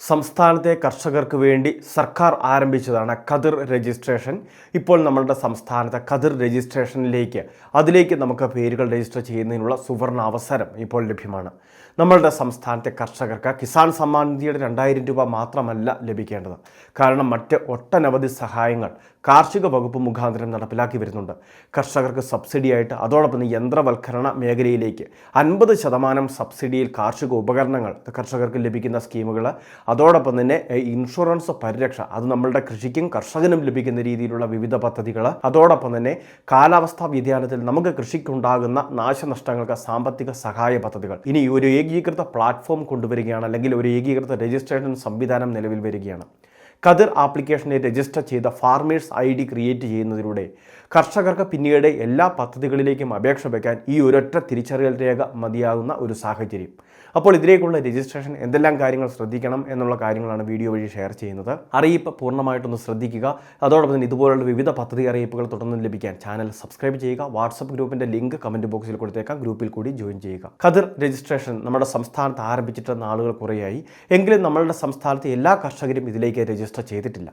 സംസ്ഥാനത്തെ കർഷകർക്ക് വേണ്ടി സർക്കാർ ആരംഭിച്ചതാണ് കതിർ രജിസ്ട്രേഷൻ. ഇപ്പോൾ നമ്മളുടെ സംസ്ഥാനത്തെ കതിർ രജിസ്ട്രേഷനിലേക്ക് അതിലേക്ക് നമുക്ക് പേരുകൾ രജിസ്റ്റർ ചെയ്യുന്നതിനുള്ള സുവർണ അവസരം ഇപ്പോൾ ലഭ്യമാണ്. നമ്മളുടെ സംസ്ഥാനത്തെ കർഷകർക്ക് കിസാൻ സമ്മാൻ നിധിയുടെ 2000 രൂപ മാത്രമല്ല ലഭിക്കേണ്ടത്. കാരണം മറ്റ് ഒട്ടനവധി സഹായങ്ങൾ കാർഷിക വകുപ്പ് മുഖാന്തരം നടപ്പിലാക്കി വരുന്നുണ്ട്. കർഷകർക്ക് സബ്സിഡിയായിട്ട് അതോടൊപ്പം യന്ത്രവൽക്കരണ മേഖലയിലേക്ക് 50% സബ്സിഡിയിൽ കാർഷിക ഉപകരണങ്ങൾ കർഷകർക്ക് ലഭിക്കുന്ന സ്കീമുകൾ, അതോടൊപ്പം തന്നെ ഇൻഷുറൻസ് പരിരക്ഷ, അത് നമ്മളുടെ കൃഷിക്കും കർഷകനും ലഭിക്കുന്ന രീതിയിലുള്ള വിവിധ പദ്ധതികൾ, അതോടൊപ്പം തന്നെ കാലാവസ്ഥാ വ്യതിയാനത്തിൽ നമുക്ക് കൃഷിക്കുണ്ടാകുന്ന നാശനഷ്ടങ്ങൾക്ക് സാമ്പത്തിക സഹായ പദ്ധതികൾ. ഇനി ഒരു ഏകീകൃത പ്ലാറ്റ്ഫോം കൊണ്ടുവരികയാണ്, അല്ലെങ്കിൽ ഒരു ഏകീകൃത രജിസ്ട്രേഷൻ സംവിധാനം നിലവിൽ വരികയാണ്. കതിർ ആപ്ലിക്കേഷനെ രജിസ്റ്റർ ചെയ്ത ഫാർമേഴ്സ് ID ക്രിയേറ്റ് ചെയ്യുന്നതിലൂടെ കർഷകർക്ക് പിന്നീട് എല്ലാ പദ്ധതികളിലേക്കും അപേക്ഷ വയ്ക്കാൻ ഈ ഒരൊറ്റ തിരിച്ചറിയൽ രേഖ മതിയാകുന്ന ഒരു സാഹചര്യം. അപ്പോൾ ഇതിലേക്കുള്ള രജിസ്ട്രേഷൻ എന്തെല്ലാം കാര്യങ്ങൾ ശ്രദ്ധിക്കണം എന്നുള്ള കാര്യങ്ങളാണ് വീഡിയോ വഴി ഷെയർ ചെയ്യുന്നത്. അറിയിപ്പ് പൂർണ്ണമായിട്ടൊന്ന് ശ്രദ്ധിക്കുക. അതോടൊപ്പം തന്നെ ഇതുപോലുള്ള വിവിധ പദ്ധതി അറിയിപ്പുകൾ തുടർന്ന് ലഭിക്കാൻ ചാനൽ സബ്സ്ക്രൈബ് ചെയ്യുക. വാട്സപ്പ് ഗ്രൂപ്പിൻ്റെ ലിങ്ക് കമൻറ്റ് ബോക്സിൽ കൊടുത്തേക്കാം, ഗ്രൂപ്പിൽ കൂടി ജോയിൻ ചെയ്യുക. കതിർ രജിസ്ട്രേഷൻ നമ്മുടെ സംസ്ഥാനത്ത് ആരംഭിച്ചിട്ട് നാളുകൾ കുറേയായി. എങ്കിലും നമ്മളുടെ സംസ്ഥാനത്തെ എല്ലാ കർഷകരും ഇതിലേക്ക് രജിസ്റ്റർ ചെയ്തിട്ടില്ല.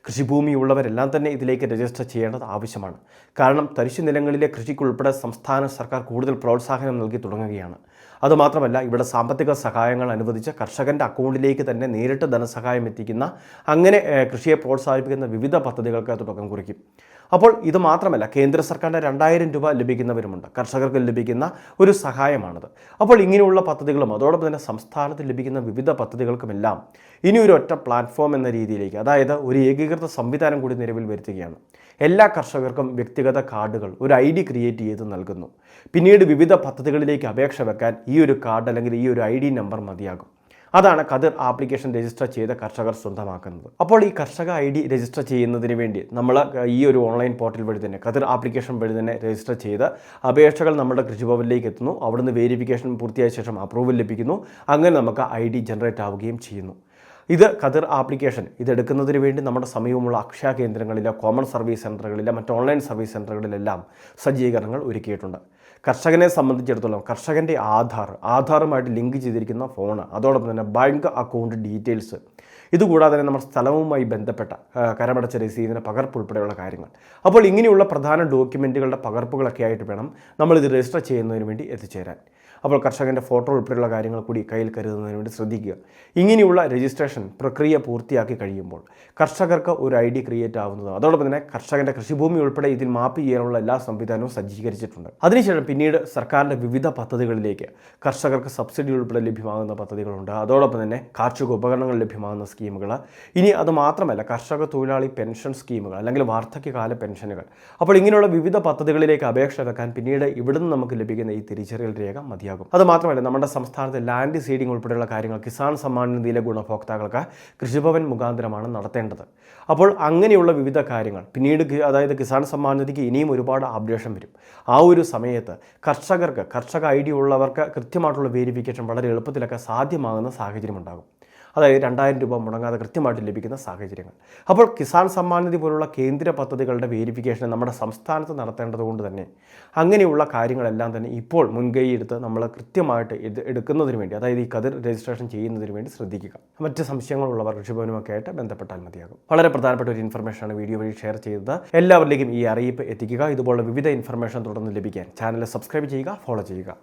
കൃഷിഭൂമിയുള്ളവരെല്ലാം തന്നെ ഇതിലേക്ക് രജിസ്റ്റർ ചെയ്യേണ്ടത് ആവശ്യമാണ്. കാരണം തരിശു നിലങ്ങളിലെ കൃഷിക്കുൾപ്പെടെ സംസ്ഥാന സർക്കാർ കൂടുതൽ പ്രോത്സാഹനം നൽകി തുടങ്ങുകയാണ്. അതുമാത്രമല്ല, ഇവിടെ സാമ്പത്തിക സഹായങ്ങൾ അനുവദിച്ച് കർഷകൻ്റെ അക്കൗണ്ടിലേക്ക് തന്നെ നേരിട്ട് ധനസഹായം എത്തിക്കുന്ന, അങ്ങനെ കൃഷിയെ പ്രോത്സാഹിപ്പിക്കുന്ന വിവിധ പദ്ധതികൾക്ക് തുടക്കം കുറിക്കും. അപ്പോൾ ഇത് മാത്രമല്ല, കേന്ദ്ര സർക്കാരിൻ്റെ 2000 രൂപ ലഭിക്കുന്നവരുമുണ്ട്. കർഷകർക്ക് ലഭിക്കുന്ന ഒരു സഹായമാണത്. അപ്പോൾ ഇങ്ങനെയുള്ള പദ്ധതികളും അതോടൊപ്പം തന്നെ സംസ്ഥാനത്ത് ലഭിക്കുന്ന വിവിധ പദ്ധതികൾക്കുമെല്ലാം ഇനി ഒരു ഒറ്റ പ്ലാറ്റ്ഫോം എന്ന രീതിയിലേക്ക്, അതായത് ഒരു ഏകീകൃത സംവിധാനം കൂടി നിലവിൽ വരുത്തുകയാണ്. എല്ലാ കർഷകർക്കും വ്യക്തിഗത കാർഡുകൾ, ഒരു ID ക്രിയേറ്റ് ചെയ്ത് നൽകുന്നു. പിന്നീട് വിവിധ പദ്ധതികളിലേക്ക് അപേക്ഷ വെക്കാൻ ഈ ഒരു കാർഡ് അല്ലെങ്കിൽ ഈ ഒരു ID നമ്പർ മതിയാകും. അതാണ് കതിർ ആപ്ലിക്കേഷൻ രജിസ്റ്റർ ചെയ്ത കർഷകർ സ്വന്തമാക്കുന്നത്. അപ്പോൾ ഈ കർഷക ID രജിസ്റ്റർ ചെയ്യുന്നതിന് വേണ്ടി നമ്മൾ ഈ ഒരു ഓൺലൈൻ പോർട്ടൽ വഴി തന്നെ, കതിർ ആപ്ലിക്കേഷൻ വഴി തന്നെ രജിസ്റ്റർ ചെയ്ത് അപേക്ഷകൾ നമ്മുടെ കൃഷിഭവനിലേക്ക് എത്തുന്നു. അവിടുന്ന് വെരിഫിക്കേഷൻ പൂർത്തിയായ ശേഷം അപ്രൂവൽ ലഭിക്കുന്നു. അങ്ങനെ നമുക്ക് ID ജനറേറ്റ് ആവുകയും ചെയ്യുന്നു. ഇത് കതിർ ആപ്ലിക്കേഷൻ ഇതെടുക്കുന്നതിന് വേണ്ടി നമ്മുടെ സമീപമുള്ള അക്ഷയ കേന്ദ്രങ്ങളിലെ, കോമൺ സർവീസ് സെൻ്ററുകളിലെ, മറ്റ് ഓൺലൈൻ സർവീസ് സെൻ്ററുകളിലെല്ലാം സജ്ജീകരണങ്ങൾ ഒരുക്കിയിട്ടുണ്ട്. കർഷകനെ സംബന്ധിച്ചിടത്തോളം കർഷകൻ്റെ ആധാറുമായിട്ട് ലിങ്ക് ചെയ്തിരിക്കുന്ന ഫോൺ, അതോടൊപ്പം തന്നെ ബാങ്ക് അക്കൗണ്ട് ഡീറ്റെയിൽസ്, ഇതുകൂടാതെ തന്നെ നമ്മുടെ സ്ഥലവുമായി ബന്ധപ്പെട്ട കരമടച്ച രസീതിന് പകർപ്പ് ഉൾപ്പെടെയുള്ള കാര്യങ്ങൾ. അപ്പോൾ ഇങ്ങനെയുള്ള പ്രധാന ഡോക്യുമെൻറ്റുകളുടെ പകർപ്പുകളൊക്കെ ആയിട്ട് വേണം നമ്മളിത് രജിസ്റ്റർ ചെയ്യുന്നതിന് വേണ്ടി എത്തിച്ചേരാൻ. അപ്പോൾ കർഷകൻ്റെ ഫോട്ടോ ഉൾപ്പെടെയുള്ള കാര്യങ്ങൾ കൂടി കയ്യിൽ കരുതുന്നതിന് വേണ്ടി ശ്രദ്ധിക്കുക. ഇങ്ങനെയുള്ള രജിസ്ട്രേഷൻ പ്രക്രിയ പൂർത്തിയാക്കി കഴിയുമ്പോൾ കർഷകർക്ക് ഒരു ID ക്രിയേറ്റ് ആവുന്നതും, അതോടൊപ്പം തന്നെ കർഷകൻ്റെ കൃഷിഭൂമി ഉൾപ്പെടെ ഇതിൽ മാപ്പ് ചെയ്യാനുള്ള എല്ലാ സംവിധാനവും സജ്ജീകരിച്ചിട്ടുണ്ട്. അതിനുശേഷം പിന്നീട് സർക്കാരിൻ്റെ വിവിധ പദ്ധതികളിലേക്ക് കർഷകർക്ക് സബ്സിഡി ഉൾപ്പെടെ ലഭ്യമാകുന്ന പദ്ധതികളുണ്ട്. അതോടൊപ്പം തന്നെ കാർഷിക ഉപകരണങ്ങൾ ലഭ്യമാകുന്ന സ്കീമുകൾ. ഇനി അത് മാത്രമല്ല, കർഷക തൊഴിലാളി പെൻഷൻ സ്കീമുകൾ അല്ലെങ്കിൽ വാർദ്ധക്യകാല പെൻഷനുകൾ. അപ്പോൾ ഇങ്ങനെയുള്ള വിവിധ പദ്ധതികളിലേക്ക് അപേക്ഷ വെക്കാൻ പിന്നീട് ഇവിടുന്ന് നമുക്ക് ലഭിക്കുന്ന ഈ തിരിച്ചറിയൽ രേഖ മതിയാകും. അത് മാത്രമല്ല, നമ്മുടെ സംസ്ഥാനത്തെ ലാൻഡ് സീഡിംഗ് ഉൾപ്പെടെയുള്ള കാര്യങ്ങൾ കിസാൻ സമ്മാൻ നിധിയിലെ ഗുണഭോക്താക്കൾക്ക് കൃഷിഭവൻ മുഖാന്തരമാണ് നടത്തേണ്ടത്. അപ്പോൾ അങ്ങനെയുള്ള വിവിധ കാര്യങ്ങൾ പിന്നീട്, അതായത് കിസാൻ സമ്മാൻ നിധിക്ക് ഇനിയും ഒരുപാട് അപ്ഡേഷൻ വരും. ആ ഒരു സമയത്ത് കർഷക ID ഉള്ളവർക്ക് കൃത്യമായിട്ടുള്ള വെരിഫിക്കേഷൻ വളരെ എളുപ്പത്തിലൊക്കെ സാധ്യമാകുന്ന സാഹചര്യം ഉണ്ടാകും. അതായത് 2000 രൂപ മുടങ്ങാതെ കൃത്യമായിട്ട് ലഭിക്കുന്ന സാഹചര്യങ്ങൾ. അപ്പോൾ കിസാൻ സമ്മാൻ നിധി പോലുള്ള കേന്ദ്ര പദ്ധതികളുടെ വെരിഫിക്കേഷൻ നമ്മുടെ സംസ്ഥാനത്ത് നടത്തേണ്ടതുകൊണ്ട് തന്നെ അങ്ങനെയുള്ള കാര്യങ്ങളെല്ലാം തന്നെ ഇപ്പോൾ മുൻകൈ എടുത്ത് നമ്മൾ കൃത്യമായിട്ട് എടുക്കുന്നതിന് വേണ്ടി, അതായത് ഈ കതിർ രജിസ്ട്രേഷൻ ചെയ്യുന്നതിന് വേണ്ടി ശ്രദ്ധിക്കുക. മറ്റ് സംശയങ്ങളുള്ളവർ കൃഷിഭവനുമൊക്കെ ആയിട്ട് ബന്ധപ്പെട്ടാൽ മതിയാകും. വളരെ പ്രധാനപ്പെട്ട ഒരു ഇൻഫർമേഷനാണ് വീഡിയോ വഴി ഷെയർ ചെയ്തത്. എല്ലാവരിലേക്കും ഈ അറിയിപ്പ് എത്തിക്കുക. ഇതുപോലുള്ള വിവിധ ഇൻഫർമേഷൻ തുടർന്ന് ലഭിക്കാൻ ചാനൽ സബ്സ്ക്രൈബ് ചെയ്യുക, ഫോളോ ചെയ്യുക.